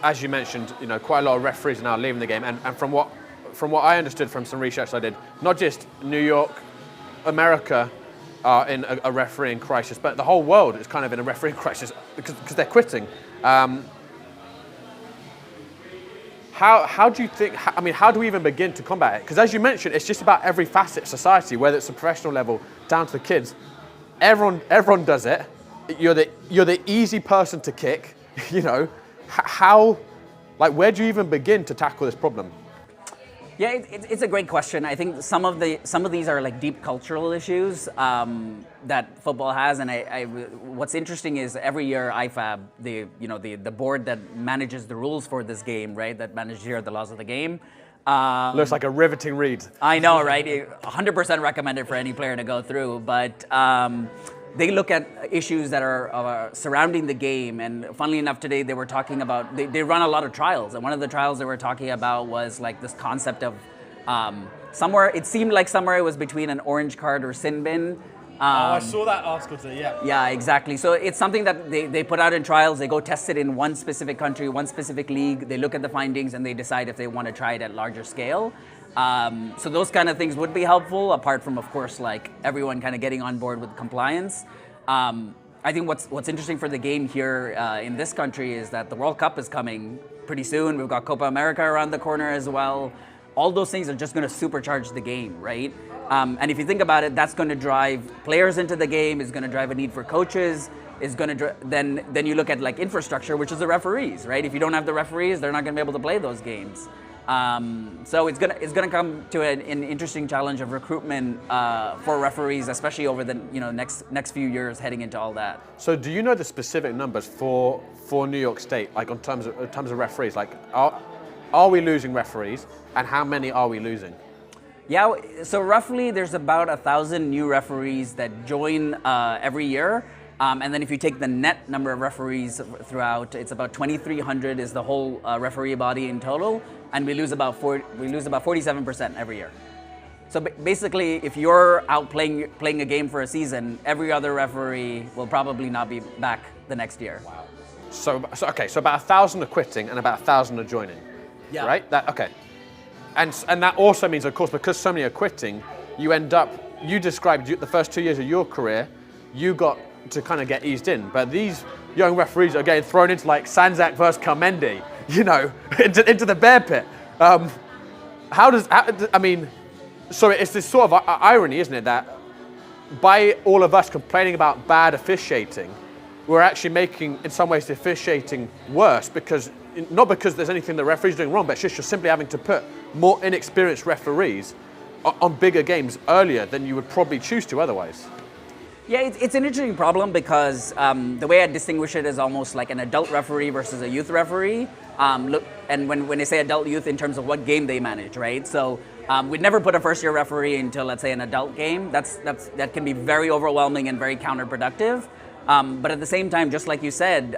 as you mentioned, quite a lot of referees are now leaving the game, and from what I understood from some research I did, not just New York, America are in a refereeing crisis, but the whole world is kind of in a refereeing crisis because they're quitting. How do you think? How do we even begin to combat it? Because as you mentioned, it's just about every facet of society, whether it's the professional level down to the kids. Everyone does it. You're the easy person to kick. Where do you even begin to tackle this problem? Yeah, it's a great question. I think some of these are like deep cultural issues that football has, and what's interesting is every year IFAB, the board that manages the rules for this game, right, that manages here the laws of the game. Looks like a riveting read. I know, right? 100% recommended for any player to go through, but they look at issues that are surrounding the game, and funnily enough, today they were talking about, they run a lot of trials, and one of the trials they were talking about was like this concept of it seemed like somewhere it was between an orange card or sin bin. I saw that article today, yeah. Yeah, exactly. So it's something that they put out in trials, they go test it in one specific country, one specific league, they look at the findings and they decide if they want to try it at larger scale. So those kind of things would be helpful, apart from, of course, like everyone kind of getting on board with compliance. I think what's interesting for the game here in this country is that the World Cup is coming pretty soon. We've got Copa America around the corner as well. All those things are just going to supercharge the game, right? And if you think about it, that's going to drive players into the game, is going to drive a need for coaches, is going to then you look at like infrastructure, which is the referees, right? If you don't have the referees, they're not going to be able to play those games. So it's gonna come to an interesting challenge of recruitment for referees, especially over the next few years heading into all that. So do you know the specific numbers for New York State, like in terms of referees? Like are we losing referees, and how many are we losing? Yeah, so roughly there's about 1,000 new referees that join every year. And then if you take the net number of referees throughout, it's about 2,300 is the whole referee body in total, and we lose about 47% every year. So basically, if you're out playing a game for a season, every other referee will probably not be back the next year. Wow. So about 1,000 are quitting and about 1,000 are joining. Yeah. Right. And that also means, of course, because so many are quitting, you described the first 2 years of your career, you got to kind of get eased in, but these young referees are getting thrown into like Sanzak versus Kalmendi, into the bear pit. So it's this sort of irony, isn't it, that by all of us complaining about bad officiating, we're actually making, in some ways, the officiating worse, not because there's anything the referee's doing wrong, but it's just you're simply having to put more inexperienced referees on bigger games earlier than you would probably choose to otherwise. Yeah, it's an interesting problem because the way I distinguish it is almost like an adult referee versus a youth referee. And when I say adult youth, in terms of what game they manage, right? So we'd never put a first-year referee into, let's say, an adult game. That can be very overwhelming and very counterproductive. But at the same time, just like you said,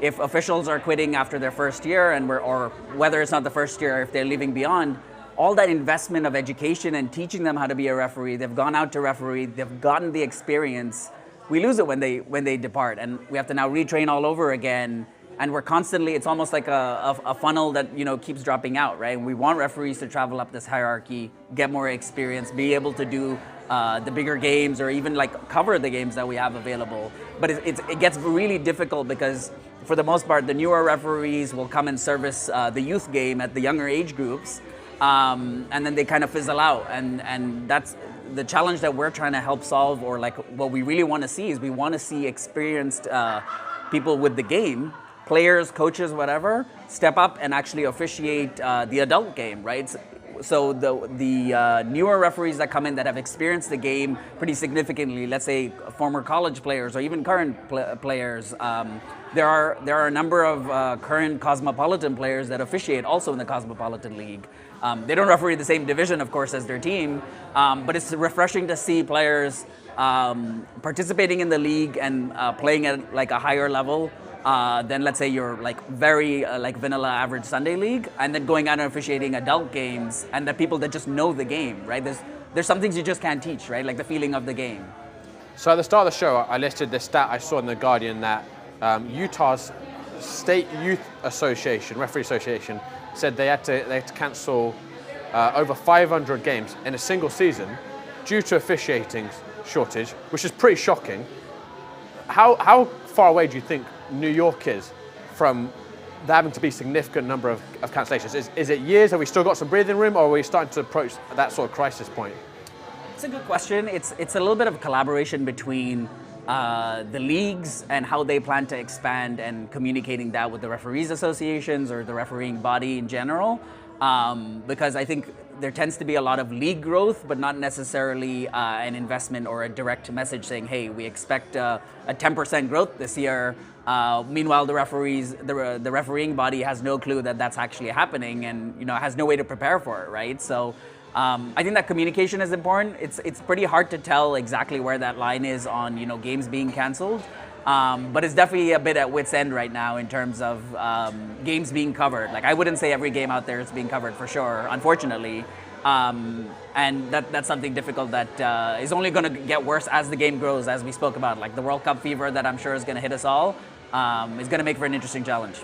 if officials are quitting after their first year, or whether it's not the first year, if they're leaving beyond, all that investment of education and teaching them how to be a referee, they've gone out to referee, they've gotten the experience, we lose it when they depart, and we have to now retrain all over again, and we're constantly, it's almost like a funnel that keeps dropping out, right? And we want referees to travel up this hierarchy, get more experience, be able to do the bigger games, or even like cover the games that we have available. But it gets really difficult because for the most part, the newer referees will come and service the youth game at the younger age groups, and then they kind of fizzle out, and that's the challenge that we're trying to help solve, or like what we really want to see is we want to see experienced people with the game, players, coaches, whatever, step up and actually officiate the adult game, right? So the newer referees that come in that have experienced the game pretty significantly, let's say former college players or even current players, there are a number of current Cosmopolitan players that officiate also in the Cosmopolitan League. They don't referee the same division, of course, as their team, but it's refreshing to see players participating in the league and playing at like a higher level than, let's say, your like very like vanilla average Sunday league, and then going out and officiating adult games, and the people that just know the game, right? There's some things you just can't teach, right? Like the feeling of the game. So at the start of the show, I listed this stat I saw in The Guardian that Utah's State Youth Association, Referee Association, said they had to cancel over 500 games in a single season due to officiating shortage, which is pretty shocking. How far away do you think New York is from there having to be a significant number of cancellations? Is it years? Have we still got some breathing room, or are we starting to approach that sort of crisis point? It's a good question. It's a little bit of a collaboration between the leagues and how they plan to expand and communicating that with the referees associations or the refereeing body in general. Because I think there tends to be a lot of league growth, but not necessarily an investment or a direct message saying, hey, we expect a 10% growth this year. Meanwhile, the refereeing body has no clue that that's actually happening and has no way to prepare for it, right? So I think that communication is important. It's pretty hard to tell exactly where that line is on games being canceled. But it's definitely a bit at wit's end right now in terms of games being covered. Like I wouldn't say every game out there is being covered for sure, unfortunately. And that's something difficult that is only going to get worse as the game grows, as we spoke about. Like the World Cup fever that I'm sure is going to hit us all is going to make for an interesting challenge.